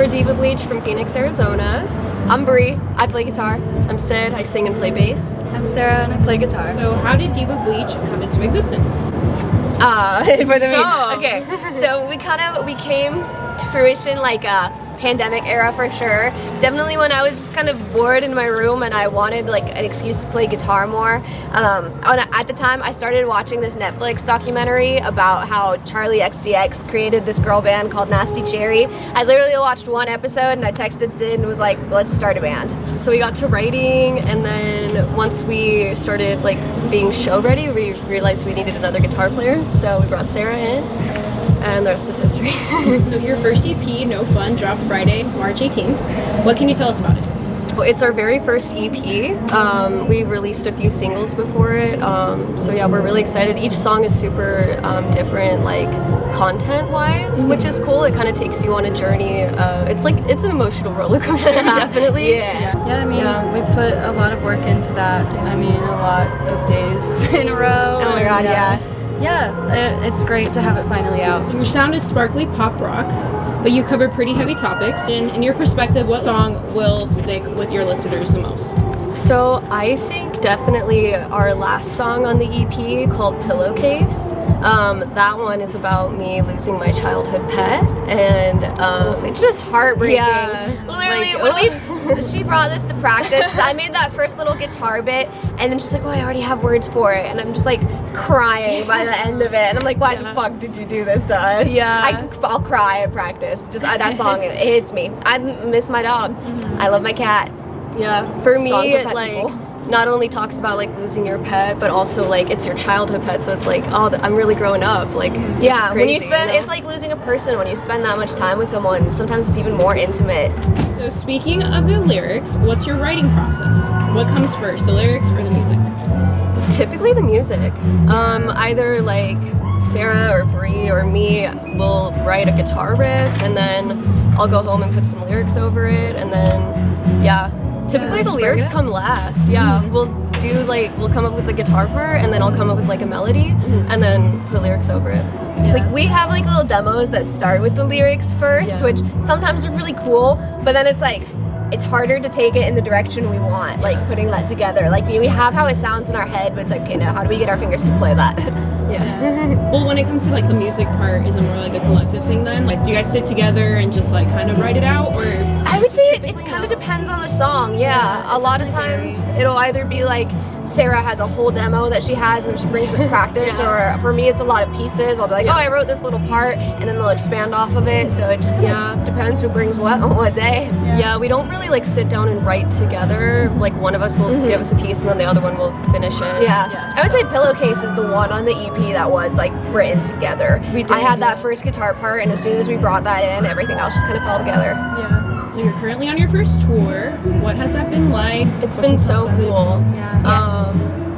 We're Diva Bleach from Phoenix, Arizona. I'm Bree. I play guitar. I'm Sid. I sing and play bass. I'm Sarah and I play guitar. So how did Diva Bleach come into existence? So we came to fruition like a pandemic era for sure. Definitely when I was just kind of bored in my room and I wanted like an excuse to play guitar more. At the time I started watching this Netflix documentary about how Charlie XCX created this girl band called Nasty Cherry. I literally watched one episode and I texted Sid and was like, let's start a band. So we got to writing, and then once we started like being show ready, we realized we needed another guitar player, so we brought Sarah in. And the rest is history. So your first EP, No Fun, dropped Friday, March 18th. What can you tell us about it? It's our very first EP. We released a few singles before it. So yeah, we're really excited. Each song is super different, like content-wise, which is cool. It kind of takes you on a journey. It's an emotional roller coaster, definitely. Yeah, I mean, we put a lot of work into that. I mean, a lot of days in a row. Oh my god, yeah. Yeah, it's great to have it finally out. So your sound is sparkly pop rock, but you cover pretty heavy topics. In your perspective, what song will stick with your listeners the most? So I think definitely our last song on the EP called Pillowcase. That one is about me losing my childhood pet, and it's just heartbreaking. Yeah. Literally, when she brought this to practice, I made that first little guitar bit, and then she's like, oh, I already have words for it, and I'm just like crying by the end of it, and I'm like, why the fuck did you do this to us? Yeah. I'll cry at practice. Just that song, it hits me. I miss my dog. I love my cat. Yeah, for me, it like not only talks about like losing your pet, but also like it's your childhood pet, so it's like, oh, I'm really growing up. Like, yeah, when you spend, it's like losing a person. When you spend that much time with someone, sometimes it's even more intimate. So speaking of the lyrics, what's your writing process? What comes first, the lyrics or the music? Typically the music. Either like Sarah or Bree or me will write a guitar riff, and then I'll go home and put some lyrics over it, and then yeah. Typically the lyrics come last. Yeah, we'll come up with the guitar part, and then I'll come up with like a melody, and then put lyrics over it. It's like we have like little demos that start with the lyrics first, which sometimes are really cool, but then it's like it's harder to take it in the direction we want, like putting that together. Like we have how it sounds in our head, but it's like, okay, now how do we get our fingers to play that? Well, when it comes to like the music part, is it more like a collective thing then? Like, do you guys sit together and just like kind of write it out, or? I would say it kind of depends on the song. Yeah, a lot of times it'll either be like Sarah has a whole demo that she has and she brings it to practice, or for me it's a lot of pieces. I'll be like, oh, I wrote this little part, and then they'll expand off of it. So it just kind of depends who brings what on what day. Yeah, we don't really like sit down and write together. Like one of us will give us a piece, and then the other one will finish it. Yeah. I would say Pillowcase is the one on the EP that was like written together. I had that first guitar part, and as soon as we brought that in, everything else just kind of fell together. So you're currently on your first tour. What has that been like? It's been so cool.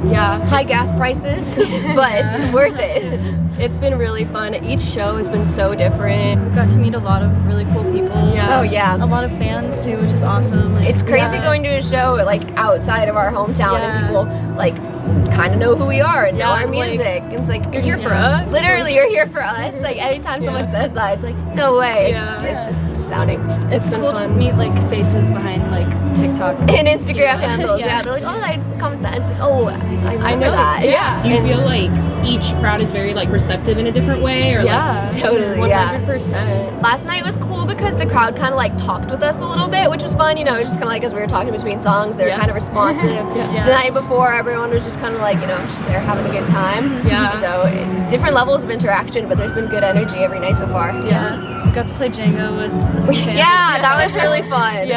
High gas prices, but it's worth it. It's been really fun. Each show has been so different. We've got to meet a lot of really cool people. Yeah. Oh yeah. A lot of fans too, which is awesome. Like, it's crazy going to a show like outside of our hometown and people like kind of know who we are and know our music. Like, it's like, you're here for us? Literally, you're here for us. Like anytime someone says that, it's like, no way. It's astounding. It's been cool fun to meet like faces behind like TikTok and Instagram handles. Yeah, they're like, oh, I comment that. It's like, oh, I know that. Yeah. Do you feel like each crowd is very like receptive in a different way, or totally, 100%. Last night was cool because the crowd kind of like talked with us a little bit, which was fun. You know, it was just kind of like as we were talking between songs, they were kind of responsive. The night before, everyone was just kind of like, you know, just there having a good time. Yeah. So different levels of interaction, but there's been good energy every night so far. Yeah. Got to play Jenga with some fans. Yeah, that was really fun.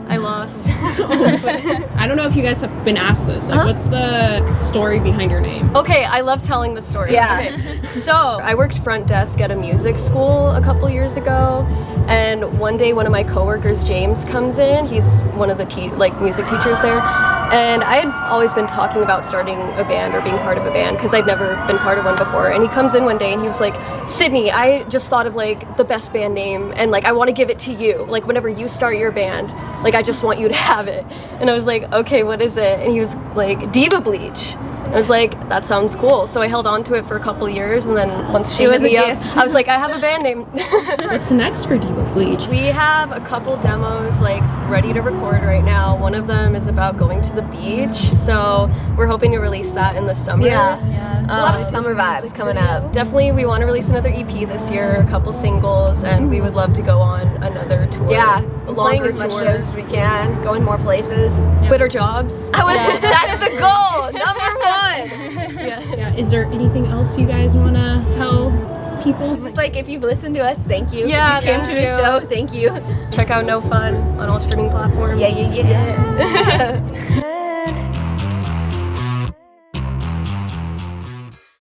I lost. I don't know if you guys have been asked this. Like, what's the story behind your name? Okay, I love telling the story. Yeah. Okay. So I worked front desk at a music school a couple years ago, and one day one of my coworkers, James, comes in. He's one of the music teachers there, and I had always been talking about starting a band or being part of a band because I'd never been part of one before. And he comes in one day and he was like, Sydney, I just thought of like the best band name, and like I want to give it to you. Like whenever you start your band, like I just want you to have it. And I was like, okay, what is it? And he was like, Diva Bleach. I was like, that sounds cool. So I held on to it for a couple years, and then once she It was hit me a up, gift. I was like, I have a band name. What's next for Diva Bleach? We have a couple demos like ready to record right now. One of them is about going to the beach, so we're hoping to release that in the summer. Yeah. A lot of summer vibes coming up. Definitely, we want to release another EP this year, a couple singles, and we would love to go on another tour. Yeah, a playing longer as much tour. shows as we can, going more places. Quit our jobs. That's the goal, number one. Yeah, is there anything else you guys want to tell people? Just like if you've listened to us, thank you. Yeah, if you came thank to a you. show, thank you. Check out No Fun on all streaming platforms. Yeah.